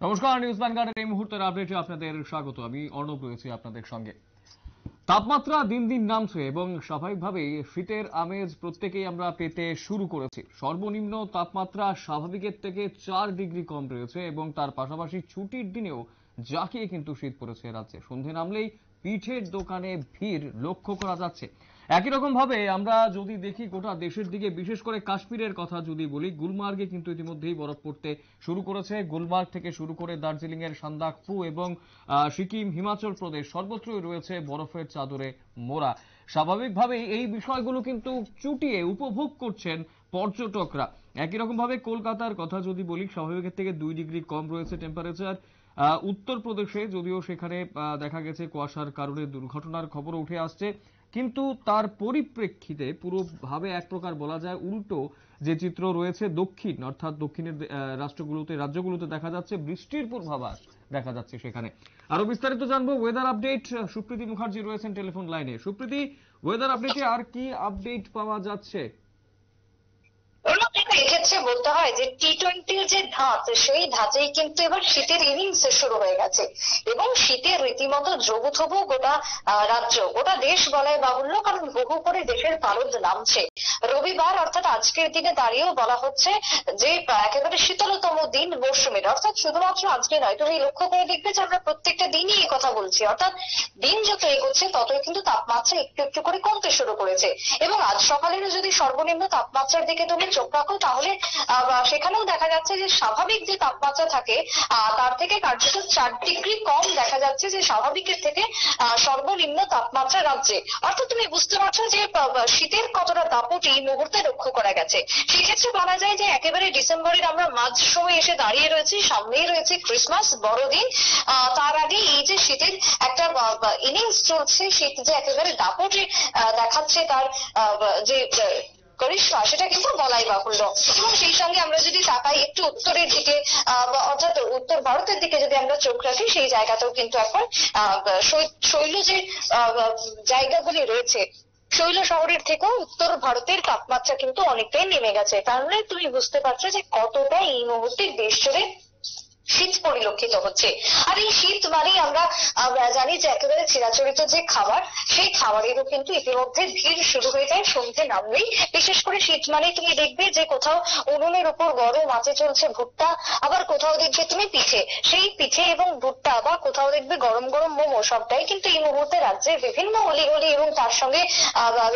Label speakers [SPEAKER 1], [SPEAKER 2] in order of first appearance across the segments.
[SPEAKER 1] নমস্কার, নিউজ ভ্যানগার্ডের এই মুহূর্তের আপডেটে আপনাদের স্বাগত। আমি অর্ণব রয়েছি আপনাদের সঙ্গে। তাপমাত্রা দিন দিন নামছে এবং স্বাভাবিকভাবেই শীতের আমেজ প্রত্যেকেই আমরা পেতে শুরু করেছি। সর্বনিম্ন তাপমাত্রা স্বাভাবিকের থেকে 4 ডিগ্রি কম রয়েছে এবং তার পাশাপাশি ছুটির দিনেও জাঁকিয়ে কিন্তু শীত পড়েছে রাজ্যে। সন্ধে নামলেই পিঠের দোকানে ভিড় লক্ষ্য করা যাচ্ছে। একই রকম ভাবে আমরা যদি দেখি গোটা দেশের দিকে, বিশেষ করে কাশ্মীরের কথা যদি বলি, গুলমার্গে কিন্তু ইতিমধ্যেই বরফ পড়তে শুরু করেছে। গুলমার্গ থেকে শুরু করে দার্জিলিং এর সান্দাকফু এবং সিকিম, হিমাচল প্রদেশ সর্বত্রই রয়েছে বরফের চাদরে মোড়া। স্বাভাবিকভাবেই এই বিষয়গুলো কিন্তু চুটিয়ে উপভোগ করছেন পর্যটকরা। একই রকম ভাবে কলকাতার কথা যদি বলি, স্বাভাবিকের থেকে 2 ডিগ্রি কম রয়েছে টেম্পারেচার। উত্তরপ্রদেশে যদিও সেখানে দেখা গেছে কুয়াশার কারণে দুর্ঘটনার খবর উঠে আসছে, কিন্তু তার পরিপ্রেক্ষিতে পুরোভাবে এক প্রকার বলা যায় উল্টো যে চিত্র রয়েছে দক্ষিণ, অর্থাৎ দক্ষিণের রাজ্যগুলোতে দেখা যাচ্ছে বৃষ্টির পূর্বাভাস দেখা যাচ্ছে সেখানে। আরো বিস্তারিত জানবো, ওয়েদার আপডেট। সুপ্রীতি মুখার্জি রয়েছেন টেলিফোন লাইনে। সুপ্রীতি, ওয়েদার আপডেটে আর কি আপডেট পাওয়া যাচ্ছে?
[SPEAKER 2] এক্ষেত্রে বলতে হয় যে টি-20 যে ধাঁচ, সেই ধাঁচেই কিন্তু এবার শীতের ইনিংস শুরু হয়ে গেছে এবং শীতের রীতিমতো জবুথবু গোটা রাজ্য, গোটা দেশ বলাই বাহুল্য, কারণ বহু করে দেশের পারদ নামছে। রবিবার অর্থাৎ আজকের দিনে দাঁড়িয়েও বলা হচ্ছে যে একেবারে শীতলতম দিন মৌসুমীর, অর্থাৎ শুধুমাত্র আজকে নয়, তুমি লক্ষ্য করে দেখবে যে আমরা প্রত্যেকটা দিনই এই কথা বলছি, অর্থাৎ দিন যত এগোচ্ছে ততই কিন্তু তাপমাত্রা একটু একটু করে কমতে শুরু করেছে। এবং আজ সকালের যদি সর্বনিম্ন তাপমাত্রার দিকে তুমি চোখ রাখো তাহলে সেখানেও দেখা যাচ্ছে যে স্বাভাবিক যে তাপমাত্রা থাকে তার থেকে কার্যত 4 ডিগ্রি কম দেখা যাচ্ছে যে স্বাভাবিকের থেকে সর্বনিম্ন তাপমাত্রা রাজ্যে। অর্থাৎ তুমি বুঝতে পারছো যে শীতের কতটা দাপট এই মুহূর্তে লক্ষ্য করা গেছে। সেক্ষেত্রে বলা যায় যে একেবারে ডিসেম্বরের আমরা মাঝ সময় এসে দাঁড়িয়ে রয়েছি, সামনেই রয়েছে ক্রিসমাস বড়দিন। তার আগে এই যে শীতের একটা ইনিংস চলছে, শীত যে একেবারে দাপটে দেখাচ্ছে তার যে করিশ্মা, সেটা কিন্তু বলাই বাহুল্য। এবং সেই সঙ্গে আমরা যদি তাকাই একটু উত্তরের দিকে, অর্থাৎ উত্তর ভারতের দিকে যদি আমরা চোখ রাখি, সেই জায়গাতেও কিন্তু এখন শৈল যে জায়গাগুলি রয়েছে, শৈল শহরের থেকেও উত্তর ভারতের তাপমাত্রা কিন্তু অনেকটাই নেমে গেছে। তার মানে তুমি বুঝতে পারছো যে কতটা এই মুহূর্তে দেশ জুড়ে শীত পরিলক্ষিত হচ্ছে। আর এই শীত মানেই আমরা জানি যে একেবারে চিরাচরিত যে খাবার, সেই খাবারেরও কিন্তু ইতিমধ্যে ভিড় শুরু হয়ে যায় সন্ধে নামলেই। বিশেষ করে শীত মানেই তুমি দেখবে যে কোথাও উনুনের উপর গরম আঁচে চলছে ভুট্টা, আবার কোথাও দেখবে তুমি পিঠে, সেই পিঠে এবং ভুট্টা, বা কোথাও দেখবে গরম গরম মোমো। সবটাই কিন্তু এই মুহূর্তে রাজ্যের বিভিন্ন অলিগলি এবং তার সঙ্গে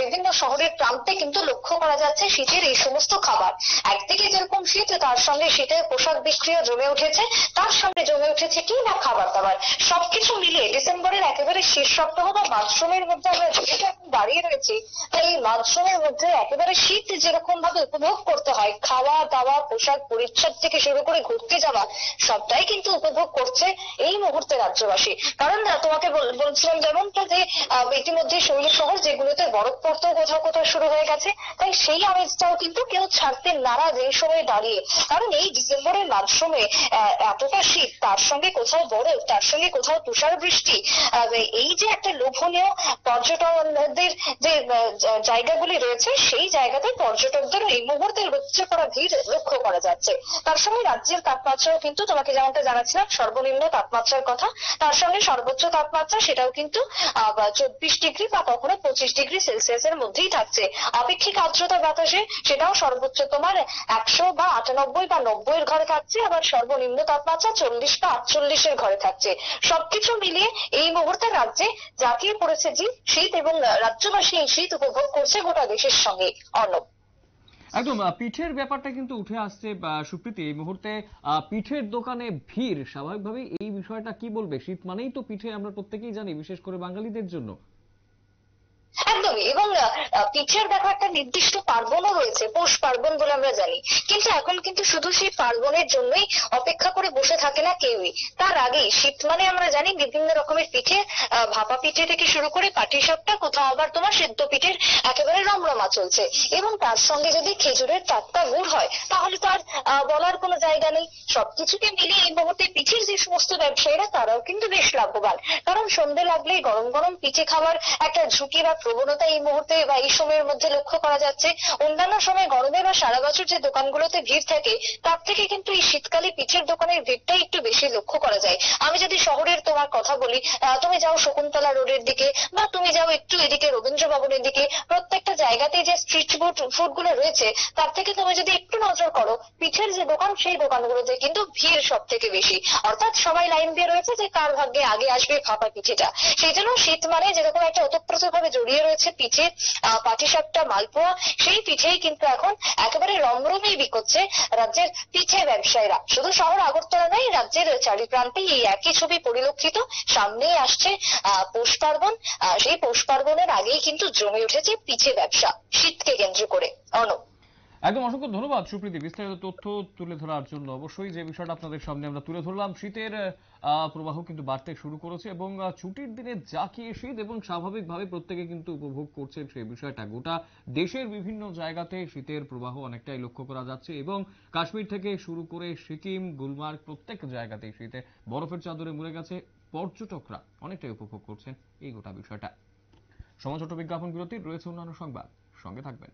[SPEAKER 2] বিভিন্ন শহরের প্রান্তে কিন্তু লক্ষ্য করা যাচ্ছে শীতের এই সমস্ত খাবার। একদিকে যেরকম শীত, তার সঙ্গে শীতের পোশাক বিক্রিও জমে উঠেছে, তার সঙ্গে জমে উঠেছে কি না খাবার দাবার। সবকিছু মিলিয়ে ডিসেম্বরের একেবারে শেষ সপ্তাহ বা মাঝসময়ের মধ্যে আমরা যেটা এখন দাঁড়িয়ে রয়েছি, তাই এই মাঝসময়ের মধ্যে একেবারে শীত যেরকম ভাবে উপভোগ করতে হয়, খাওয়া দাওয়া, পোশাক পরিচ্ছদ থেকে শুরু করে ঘুরতে যাওয়া, সবটাই কিন্তু উপভোগ করছে এই মুহূর্তে রাজ্যবাসী। কারণ তোমাকে বলছিলাম যেমনটা যে ইতিমধ্যে শৈল শহর যেগুলোতে বরফ পড়তেও কোথাও কোথাও শুরু হয়ে গেছে, তাই সেই আমেজটাও কিন্তু কেউ ছাড়তে নারাজ এই সময় দাঁড়িয়ে। কারণ এই ডিসেম্বরের মাঝসময়ে এতটা শীত, তার সঙ্গে কোথাও বরফ, তার সঙ্গে কোথাও তুষার বৃষ্টি, এই যে একটা লোভনীয় পর্যটকদের যে জায়গাগুলি রয়েছে, সেই জায়গাতে পর্যটকদের এই মুহূর্তে উপচে পড়া ভিড় লক্ষ্য করা যাচ্ছে। তার সঙ্গে রাজ্যের তাপমাত্রাও কিন্তু তোমাকে যেমনটা জানাচ্ছিলাম সর্বনিম্ন তাপমাত্রার কথা, তার সঙ্গে সর্বোচ্চ তাপমাত্রা সেটাও কিন্তু 24 ডিগ্রি বা কখনো 25 ডিগ্রি সেলসিয়াসের মধ্যেই থাকছে। আপেক্ষিক আর্দ্রতা বাতাসে সেটাও সর্বোচ্চ তোমার 100 বা 98 বা 90 এর ঘরে থাকছে, আবার সর্বনিম্ন তাপমাত্রা 40 বা 48 এর ঘরে থাকছে। সবকিছু মিলিয়ে এই মুহূর্তে রাজ্যে জাঁকিয়ে পড়েছে যে শীত, এবং রাজ্যবাসী এই শীত উপভোগ করছে গোটা দেশের সঙ্গে। অর্ণব,
[SPEAKER 1] একদম পিঠের ব্যাপারটা কিন্তু উঠে আসছে সুপ্রীতি এই মুহূর্তে। পিঠের দোকানে ভিড়, স্বাভাবিকভাবেই এই বিষয়টা কি বলবে? শীত মানেই তো পিঠে, আমরা প্রত্যেকেই জানি, বিশেষ করে বাঙালিদের জন্য।
[SPEAKER 2] একদমই। এবং পিঠের দেখো একটা নির্দিষ্ট পার্বণও রয়েছে, পৌষ পার্বণ বলে আমরা জানি, কিন্তু এখন কিন্তু শুধু সেই পার্বণের জন্যই অপেক্ষা করে বসে থাকে না কেউই। তার আগেই শীত মানে আমরা জানি বিভিন্ন রকমের পিঠে, ভাপা পিঠে থেকে শুরু করে পাটিসাপটা, কোথাও আবার তোমার সেদ্ধ পিঠের একেবারে রমরমা চলছে। এবং তার সঙ্গে যদি খেজুরের টাটকা গুড় হয় তাহলে তো আর বলার কোনো জায়গা নেই। সবকিছুকে মিলিয়ে এই মুহূর্তে পিঠের যে সমস্ত ব্যবসায়ীরা, তারাও কিন্তু বেশ লাভবান, কারণ সন্ধে লাগলেই গরম গরম পিঠে খাওয়ার একটা ঝুঁকি বা প্রবণতা এই মুহূর্তে বা এই সময়ের মধ্যে লক্ষ্য করা যাচ্ছে। অন্যান্য সময় গরমে বা সারা বছর যে দোকানগুলোতে ভিড় থাকে তার থেকে কিন্তু এই শীতকালে পিঠের দোকানের ভিড়টাই একটু বেশি লক্ষ্য করা যায়। আমি যদি শহরের তোমার কথা বলি, তুমি যাও শকুন্তলা রোডের দিকে বা তুমি যাও একটু এদিকে রবীন্দ্র ভবনের দিকে, প্রত্যেকটা জায়গাতেই যে স্ট্রিট ফুড গুলো রয়েছে তার থেকে তুমি যদি একটু নজর করো, পিঠের যে দোকান সেই দোকানগুলোতে কিন্তু ভিড় সব থেকে বেশি। অর্থাৎ সবাই লাইন দিয়ে রয়েছে যে কার ভাগ্যে আগে আসবে ভাপা পিঠেটা। সেই জন্য শীত মানে যেরকম একটা ওতপ্রোত ভাবে জড়িয়ে রয়েছে পিঠে, পাটিসাপটা, মালপোয়া, সেই পিঠেই কিন্তু এখন একেবারে রমরমিয়ে বিকোচ্ছে রাজ্যের পিঠে ব্যবসায়ীরা। শুধু শহর আগরতলা নয়, রাজ্যের চারিপ্রান্তে এই একই ছবি পরিলক্ষিত। সামনেই আসছে পৌষ পার্বণ, সেই পৌষ পার্বণের আগেই কিন্তু জমে উঠেছে পিঠে ব্যবসা শীতকে কেন্দ্র করে। অনু,
[SPEAKER 1] একদম অসংখ্য ধন্যবাদ সুপ্রীতি বিস্তারিত তথ্য তুলে ধরার জন্য। অবশ্যই যে বিষয়টা আপনাদের সামনে আমরা তুলে ধরলাম, শীতের প্রবাহ কিন্তু বাড়তে শুরু করেছে এবং ছুটির দিনে জাঁকিয়ে শীত এবং স্বাভাবিকভাবে প্রত্যেকে কিন্তু উপভোগ করছেন সেই বিষয়টা। গোটা দেশের বিভিন্ন জায়গাতে শীতের প্রবাহ অনেকটাই লক্ষ্য করা যাচ্ছে এবং কাশ্মীর থেকে শুরু করে সিকিম, গুলমার্গ প্রত্যেক জায়গাতেই শীতে বরফের চাদরে মুড়ে গেছে। পর্যটকরা অনেকটাই উপভোগ করছেন এই গোটা বিষয়টা। সময় ছোট বিজ্ঞাপন বিরতির রয়েছে অন্যান্য সংবাদ, সঙ্গে থাকবেন।